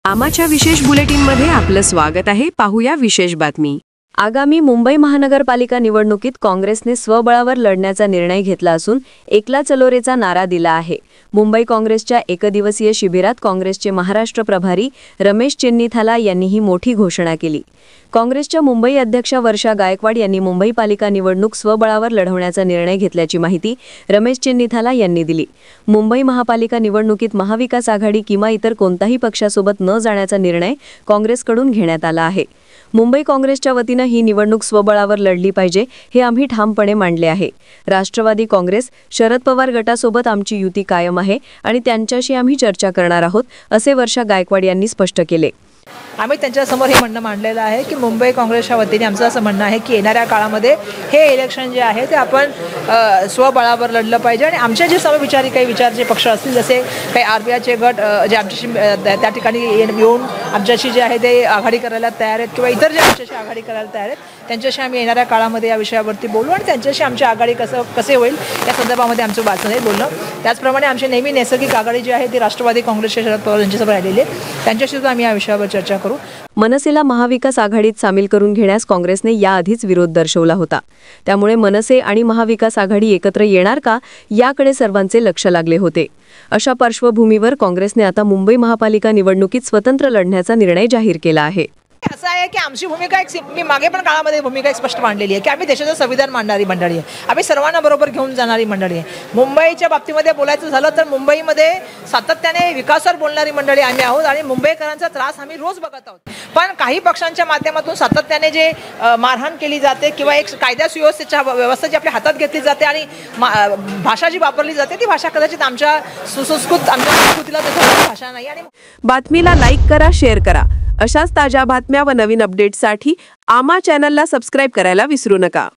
आमाच्या विशेष बुलेटिनमध्ये आपलं स्वागत आहे। पाहूया विशेष बातमी। आगामी मुंबई महानगरपालिका निवडणुकीत काँग्रेसने स्वबळावर लढण्याचा निर्णय घेतला असून एकला चलो रेचा नारा दिला आहे। मुंबई काँग्रेसच्या एकदिवसीय शिबिरात काँग्रेसचे महाराष्ट्र प्रभारी रमेश चेन्नीथाला यांनी ही मोठी घोषणा केली। काँग्रेसच्या मुंबई अध्यक्षा वर्षा गायकवाड यांनी मुंबई पालिका निवडणूक स्वबळावर लढवण्याचा निर्णय घेतल्याची माहिती रमेश चेन्नीथाला यांनी दिली। मुंबई महापालिका निवडणुकीत महाविकास आघाडी किंवा इतर कोणत्याही पक्षासोबत न जाण्याचा निर्णय काँग्रेसकडून घेण्यात आला आहे। मुंबई काँग्रेसच्या वतीने ही निवडणूक स्वबळावर लढली पाहिजे हे आम्ही ठामपणे मांडले आहे। राष्ट्रवादी काँग्रेस शरद पवार गटासोबत आमची युती कायम आहे आणि त्यांच्याशी आम्ही चर्चा करणार आहोत, असे वर्षा गायकवाड यांनी स्पष्ट केले। आम्ही त्यांच्यासमोर हे म्हणणं मांडलेलं आहे की मुंबई काँग्रेसच्या वतीने आमचं असं म्हणणं आहे की येणाऱ्या काळामध्ये हे इलेक्शन जे आहे ते आपण स्वबळावर लढलं पाहिजे आणि आमचे जे समविचारी काही विचारचे पक्ष असतील, जसे काही आरपीआयचे गट जे आमच्याशी त्या ठिकाणी येऊन आमच्याशी जे आहे ते आघाडी करायला तयार आहेत किंवा इतर जे आमच्याशी आघाडी करायला तयार आहेत, त्यांच्याशी आम्ही येणाऱ्या काळामध्ये या विषयावरती बोलू आणि त्यांच्याशी आमची आघाडी कसे होईल या संदर्भामध्ये आमचं वाचन आहे बोलणं। त्याचप्रमाणे आमची नेहमी नैसर्गिक आघाडी जी आहे ती राष्ट्रवादी काँग्रेसच्या शरद पवार यांच्यासोबत राहिलेली आहे, त्यांच्याशी सुद्धा आम्ही या विषयावर चर्चा करू। मनसेला महाविकास आघाडीत सामील करून घेण्यास काँग्रेसने याआधीच विरोध दर्शवला होता, त्यामुळे मनसे आणि महाविकास आघाडी एकत्र येणार का याकडे सर्वांचे लक्ष लागले होते। अशा पार्श्वभूमीवर काँग्रेसने आता मुंबई महापालिका निवडणुकीत स्वतंत्र लढण्याचा निर्णय जाहीर केला आहे। असं आहे की आमची भूमिका मी मागे पण काळामध्ये भूमिका स्पष्ट मांडलेली आहे की आम्ही देशाचं संविधान मांडणारी मंडळी आहे, आम्ही सर्वांना बरोबर घेऊन जाणारी मंडळी आहे। मुंबईच्या बाबतीमध्ये बोलायचं झालं तर मुंबईमध्ये सातत्याने विकासावर बोलणारी मंडळी आम्ही आहोत आणि मुंबईकरांचा त्रास आम्ही रोज बघत आहोत। पण काही पक्षांच्या माध्यमातून सातत्याने जे मारहाण केली जाते किंवा एक कायदा सुव्यवस्थेच्या व्यवस्था जी आपल्या हातात घेतली जाते आणि भाषा जी वापरली जाते ती भाषा कदाचित आमच्या संस्कृतीला भाषा नाही। आणि बातमीला लाईक करा, शेअर करा। अशाच ताज्या बातम्या व नवीन अपडेट्ससाठी आमा चॅनलला सबस्क्राईब करायला विसरू नका।